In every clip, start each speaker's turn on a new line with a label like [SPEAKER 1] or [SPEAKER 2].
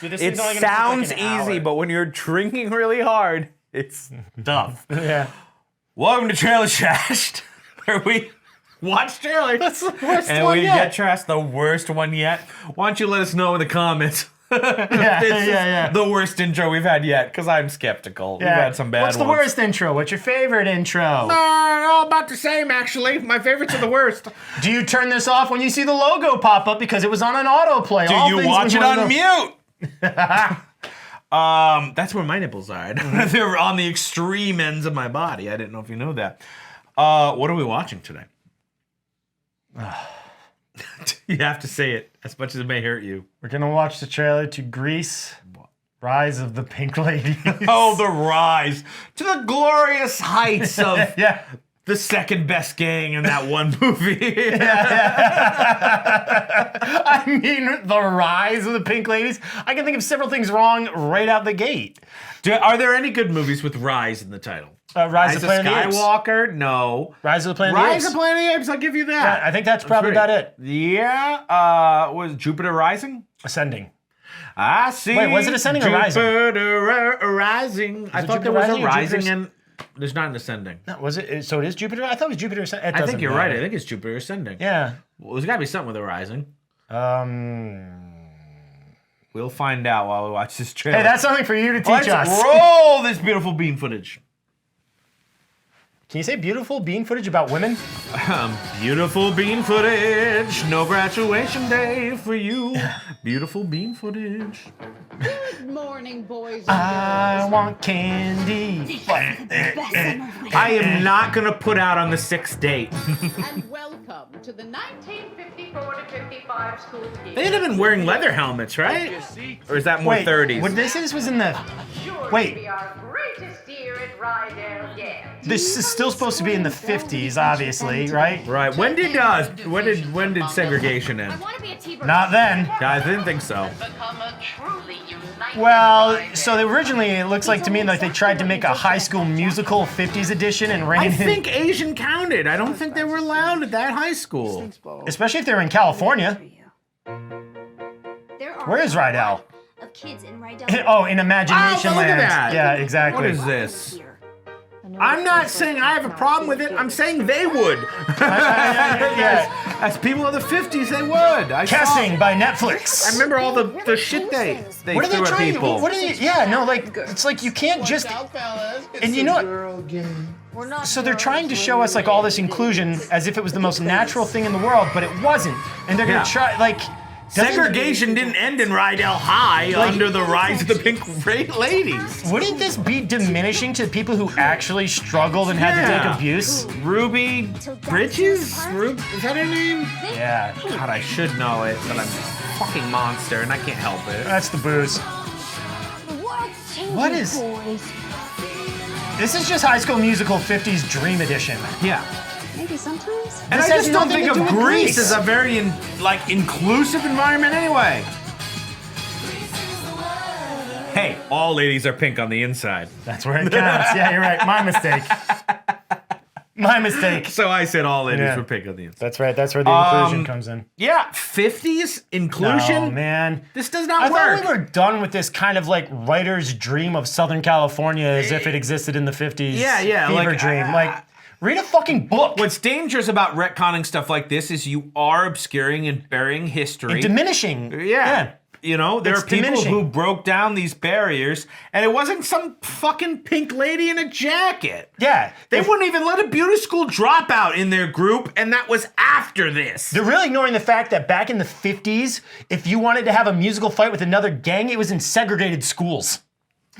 [SPEAKER 1] Dude, this
[SPEAKER 2] It
[SPEAKER 1] thing's only gonna take,
[SPEAKER 2] sounds
[SPEAKER 1] like, an
[SPEAKER 2] easy,
[SPEAKER 1] hour.
[SPEAKER 2] but when you're drinking really hard, it's tough.
[SPEAKER 1] Yeah.
[SPEAKER 2] Welcome to Trailer Trashed, where we watch trailers.
[SPEAKER 1] That's the worst
[SPEAKER 2] and
[SPEAKER 1] one
[SPEAKER 2] we
[SPEAKER 1] yet.
[SPEAKER 2] get trashed, the worst one yet. Why don't you let us know in the comments?
[SPEAKER 1] Yeah,
[SPEAKER 2] This
[SPEAKER 1] yeah.
[SPEAKER 2] is the worst intro we've had yet, because I'm skeptical. We've had some bad
[SPEAKER 1] What's the
[SPEAKER 2] ones.
[SPEAKER 1] worst intro? What's your favorite intro?
[SPEAKER 2] All about the same, actually. My favorites are the worst.
[SPEAKER 1] Do you turn this off when you see the logo pop up because it was on an autoplay?
[SPEAKER 2] Do you watch it on mute?
[SPEAKER 1] mute?
[SPEAKER 2] That's where my nipples are. They're on the extreme ends of my body. I didn't know if you know that. What are we watching today? You have to say it, as much as it may hurt you.
[SPEAKER 1] We're gonna watch the trailer to Grease, Rise of the Pink Ladies.
[SPEAKER 2] Oh, the rise to the glorious heights of
[SPEAKER 1] Yeah.
[SPEAKER 2] the second best gang in that one movie.
[SPEAKER 1] I mean, the rise of the Pink Ladies. I can think of several things wrong right out the gate.
[SPEAKER 2] Are there any good movies with rise in the title?
[SPEAKER 1] Rise of the Planet of the Apes.
[SPEAKER 2] Skywalker? No.
[SPEAKER 1] Rise of the Planet of the
[SPEAKER 2] Rise
[SPEAKER 1] Apes.
[SPEAKER 2] of Planet of the Apes, I'll give you that.
[SPEAKER 1] Yeah, I think that's probably about it.
[SPEAKER 2] Yeah, was Jupiter Rising?
[SPEAKER 1] Ascending.
[SPEAKER 2] I see.
[SPEAKER 1] Wait, was it Ascending or Rising?
[SPEAKER 2] Jupiter Rising. I thought
[SPEAKER 1] Jupiter
[SPEAKER 2] there was
[SPEAKER 1] Rising
[SPEAKER 2] a
[SPEAKER 1] or
[SPEAKER 2] Rising
[SPEAKER 1] Jupiter's-
[SPEAKER 2] and there's not an Ascending.
[SPEAKER 1] No, was it? So it is Jupiter? I thought it was Jupiter Ascending.
[SPEAKER 2] I think you're right. I think it's Jupiter Ascending.
[SPEAKER 1] Yeah.
[SPEAKER 2] Well, there's got to be something with a Rising.
[SPEAKER 1] Um.
[SPEAKER 2] We'll find out while we watch this trailer.
[SPEAKER 1] Hey, that's something for you to teach
[SPEAKER 2] Let's
[SPEAKER 1] us.
[SPEAKER 2] roll this beautiful bean footage.
[SPEAKER 1] Can you say beautiful bean footage about women?
[SPEAKER 2] Beautiful bean footage. No graduation day for you. Beautiful bean footage.
[SPEAKER 3] Good morning, boys.
[SPEAKER 1] I want candy.
[SPEAKER 2] I am not going to put out on the 6th date.
[SPEAKER 3] And welcome to the 1954 to 55 school year.
[SPEAKER 2] They'd have been wearing leather helmets, right? Or is that more
[SPEAKER 1] Wait,
[SPEAKER 2] 30s?
[SPEAKER 1] What this was in the.
[SPEAKER 3] Sure to
[SPEAKER 1] Wait.
[SPEAKER 3] be our greatest year at Rydell yet.
[SPEAKER 1] This is still supposed to be in the 50s, obviously, right?
[SPEAKER 2] Right. When did segregation end?
[SPEAKER 4] want to be a T-bird.
[SPEAKER 1] Not then.
[SPEAKER 2] Yeah, I didn't think so.
[SPEAKER 3] Become a truly united
[SPEAKER 1] Well,
[SPEAKER 3] Rydell.
[SPEAKER 1] so originally it looks like to me like they tried to make a High School Musical 50s edition and ran
[SPEAKER 2] I
[SPEAKER 1] in,
[SPEAKER 2] think Asian counted. I don't think they were allowed at that high school.
[SPEAKER 1] especially if they're in California.
[SPEAKER 4] There are
[SPEAKER 1] Where is
[SPEAKER 4] a lot
[SPEAKER 1] Rydell?
[SPEAKER 4] Of kids in Rydell.
[SPEAKER 1] Oh, in Imagination
[SPEAKER 2] Oh, look at
[SPEAKER 1] Land.
[SPEAKER 2] that.
[SPEAKER 1] Yeah, exactly.
[SPEAKER 2] What is this?
[SPEAKER 4] Here.
[SPEAKER 2] I'm not saying I have a problem with it. I'm saying they would.
[SPEAKER 1] Yeah.
[SPEAKER 2] As people of the 50s, they would. I saw-
[SPEAKER 1] Casting by Netflix.
[SPEAKER 2] I remember all the shit they
[SPEAKER 1] What are they
[SPEAKER 2] threw at
[SPEAKER 1] trying
[SPEAKER 2] people.
[SPEAKER 1] to? What are they? Yeah, no, like it's like you can't just. And you know what?
[SPEAKER 4] We're not
[SPEAKER 1] So they're trying to show us like all this inclusion as if it was the most natural thing in the world, but it wasn't. And they're
[SPEAKER 2] Yeah.
[SPEAKER 1] gonna try like. doesn't-
[SPEAKER 2] Segregation didn't end in Rydell High
[SPEAKER 1] Like-
[SPEAKER 2] under the rise of the Pink Ladies.
[SPEAKER 1] Wouldn't this be diminishing to people who actually struggled and had to
[SPEAKER 2] Yeah.
[SPEAKER 1] take abuse?
[SPEAKER 2] Ruby Bridges? Is that her name?
[SPEAKER 1] Yeah,
[SPEAKER 2] God, I should know it, but I'm a fucking monster and I can't help it.
[SPEAKER 1] that's the booze. What is-
[SPEAKER 4] Boys.
[SPEAKER 1] This is just High School Musical 50s Dream Edition.
[SPEAKER 2] Yeah.
[SPEAKER 4] Maybe sometimes.
[SPEAKER 2] And
[SPEAKER 1] This
[SPEAKER 2] I
[SPEAKER 1] has
[SPEAKER 2] just don't
[SPEAKER 1] nothing
[SPEAKER 2] think
[SPEAKER 1] to
[SPEAKER 2] of
[SPEAKER 1] do with
[SPEAKER 2] Greece
[SPEAKER 1] Greece.
[SPEAKER 2] as a very inclusive environment anyway. Hey, all ladies are pink on the inside.
[SPEAKER 1] That's where it counts. Yeah, you're right. My mistake. My mistake.
[SPEAKER 2] So I said all ladies
[SPEAKER 1] Yeah.
[SPEAKER 2] were pink on the inside.
[SPEAKER 1] That's right. That's where the inclusion comes in.
[SPEAKER 2] Yeah, 50s inclusion.
[SPEAKER 1] Oh man.
[SPEAKER 2] This does not
[SPEAKER 1] I
[SPEAKER 2] work.
[SPEAKER 1] thought we were done with this kind of like writer's dream of Southern California as if it existed in the 50s.
[SPEAKER 2] Yeah, yeah,
[SPEAKER 1] Fever
[SPEAKER 2] like,
[SPEAKER 1] dream. Like, read a fucking book.
[SPEAKER 2] What's dangerous about retconning stuff like this is you are obscuring and burying history.
[SPEAKER 1] Diminishing.
[SPEAKER 2] Yeah. You know, there
[SPEAKER 1] It's
[SPEAKER 2] are people
[SPEAKER 1] diminishing.
[SPEAKER 2] who broke down these barriers, and it wasn't some fucking pink lady in a jacket.
[SPEAKER 1] Yeah.
[SPEAKER 2] They wouldn't even let a beauty school dropout in their group, and that was after this.
[SPEAKER 1] They're really ignoring the fact that back in the 50s, if you wanted to have a musical fight with another gang, it was in segregated schools.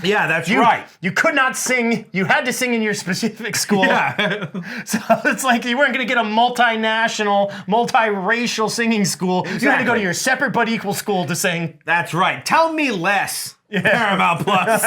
[SPEAKER 2] Yeah, that's
[SPEAKER 1] You,
[SPEAKER 2] right.
[SPEAKER 1] You could not sing. You had to sing in your specific school.
[SPEAKER 2] Yeah.
[SPEAKER 1] So it's like you weren't going to get a multinational, multiracial singing school. You had to go
[SPEAKER 2] Exactly.
[SPEAKER 1] to your separate but equal school to sing.
[SPEAKER 2] That's right. Tell me less. Paramount Plus.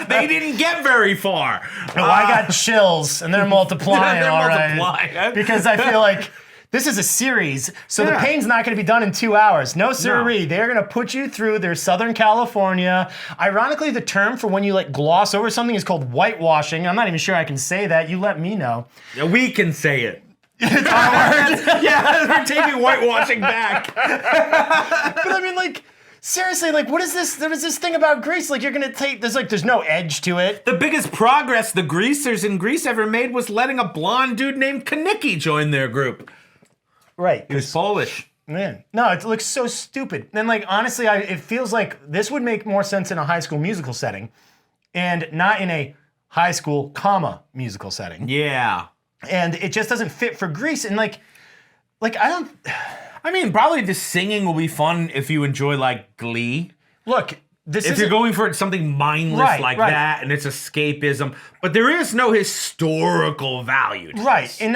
[SPEAKER 2] They didn't get very far.
[SPEAKER 1] No, I got chills, and they're multiplying,
[SPEAKER 2] They're
[SPEAKER 1] all right.
[SPEAKER 2] multiplying.
[SPEAKER 1] Because I feel like this is a series, so the
[SPEAKER 2] Yeah.
[SPEAKER 1] pain's not going to be done in 2 hours. No siree. They're going to put you through their Southern California. Ironically, the term for when you like gloss over something is called whitewashing. I'm not even sure I can say that. You let me know.
[SPEAKER 2] Yeah, we can say it. Yeah, we're taking whitewashing back.
[SPEAKER 1] But I mean, like, seriously, like, what is this? There was this thing about Grease. Like, you're gonna take there's no edge to it.
[SPEAKER 2] The biggest progress the greasers in Greece ever made was letting a blonde dude named Kanicki join their group.
[SPEAKER 1] Right.
[SPEAKER 2] He was Polish.
[SPEAKER 1] Man, no, it looks so stupid. And like, honestly, it feels like this would make more sense in a High School Musical setting, and not in a high school, musical setting.
[SPEAKER 2] Yeah.
[SPEAKER 1] And it just doesn't fit for Grease. And like
[SPEAKER 2] I mean, probably the singing will be fun if you enjoy like Glee.
[SPEAKER 1] look, this
[SPEAKER 2] If
[SPEAKER 1] is
[SPEAKER 2] you're going for something mindless
[SPEAKER 1] Right,
[SPEAKER 2] like
[SPEAKER 1] right.
[SPEAKER 2] that, and it's escapism, but there is no historical value to
[SPEAKER 1] right.
[SPEAKER 2] this.
[SPEAKER 1] And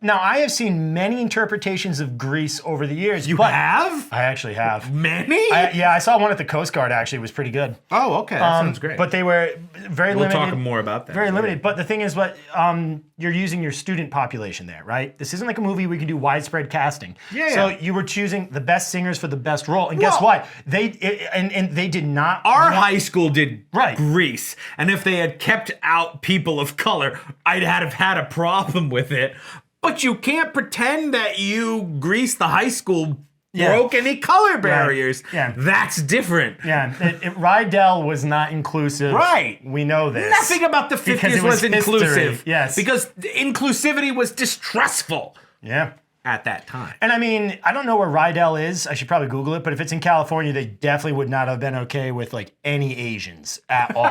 [SPEAKER 1] now I have seen many interpretations of Grease over the years.
[SPEAKER 2] You
[SPEAKER 1] but
[SPEAKER 2] have?
[SPEAKER 1] I actually have.
[SPEAKER 2] Many?
[SPEAKER 1] I saw one at the Coast Guard. Actually, it was pretty good.
[SPEAKER 2] Oh, okay. That sounds great.
[SPEAKER 1] But they were very
[SPEAKER 2] we'll
[SPEAKER 1] limited.
[SPEAKER 2] talk more about that.
[SPEAKER 1] Very limited. But the thing is, you're using your student population there, right? This isn't like a movie we can do widespread casting.
[SPEAKER 2] Yeah.
[SPEAKER 1] So you were choosing the best singers for the best role, and guess
[SPEAKER 2] Well-
[SPEAKER 1] what? They did not.
[SPEAKER 2] Our
[SPEAKER 1] want-
[SPEAKER 2] high school did
[SPEAKER 1] Right.
[SPEAKER 2] Grease, and if they had kept out people of color, I'd have had a problem with it. But you can't pretend that you Grease the high school broke any color barriers.
[SPEAKER 1] Yeah.
[SPEAKER 2] That's different.
[SPEAKER 1] Yeah, Rydell was not inclusive.
[SPEAKER 2] Right.
[SPEAKER 1] We know this.
[SPEAKER 2] Nothing about the
[SPEAKER 1] Because
[SPEAKER 2] 50s
[SPEAKER 1] it was
[SPEAKER 2] was inclusive.
[SPEAKER 1] history, yes.
[SPEAKER 2] Because inclusivity was distrustful
[SPEAKER 1] Yeah.
[SPEAKER 2] at that time.
[SPEAKER 1] And I mean, I don't know where Rydell is. I should probably Google it. But if it's in California, they definitely would not have been okay with like any Asians at all.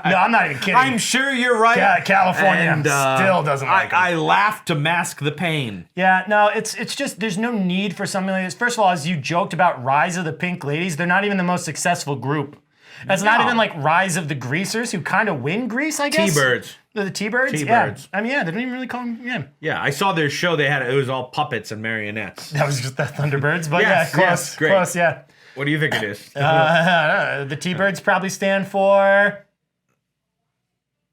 [SPEAKER 1] No, I'm not even kidding.
[SPEAKER 2] I'm sure you're right.
[SPEAKER 1] Yeah, California
[SPEAKER 2] And,
[SPEAKER 1] still doesn't like 'em.
[SPEAKER 2] I laughed to mask the pain.
[SPEAKER 1] Yeah, no, it's just there's no need for something like this. First of all, as you joked about Rise of the Pink Ladies, they're not even the most successful group. That's not
[SPEAKER 2] No.
[SPEAKER 1] even like Rise of the Greasers, who kind of win Grease, I guess.
[SPEAKER 2] T-Birds.
[SPEAKER 1] The T-Birds?
[SPEAKER 2] T-Birds.
[SPEAKER 1] Yeah. I mean, yeah, they don't even really call them, yeah.
[SPEAKER 2] Yeah, I saw their show. It was all puppets and marionettes.
[SPEAKER 1] That was just the Thunderbirds, but
[SPEAKER 2] Yes,
[SPEAKER 1] yeah, close,
[SPEAKER 2] yes, great.
[SPEAKER 1] close, yeah.
[SPEAKER 2] What do you think it is?
[SPEAKER 1] The T-Birds probably stand for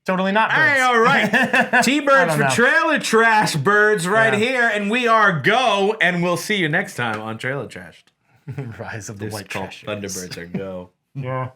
[SPEAKER 1] totally not birds.
[SPEAKER 2] Hey, all right. T-Birds
[SPEAKER 1] don't
[SPEAKER 2] for
[SPEAKER 1] know.
[SPEAKER 2] Trailer Trash Birds right
[SPEAKER 1] Yeah.
[SPEAKER 2] here, and we are Go, and we'll see you next time on Trailer Trashed.
[SPEAKER 1] Rise of the
[SPEAKER 2] It's
[SPEAKER 1] White
[SPEAKER 2] called
[SPEAKER 1] Trash.
[SPEAKER 2] Thunderbirds are Go.
[SPEAKER 1] Yeah.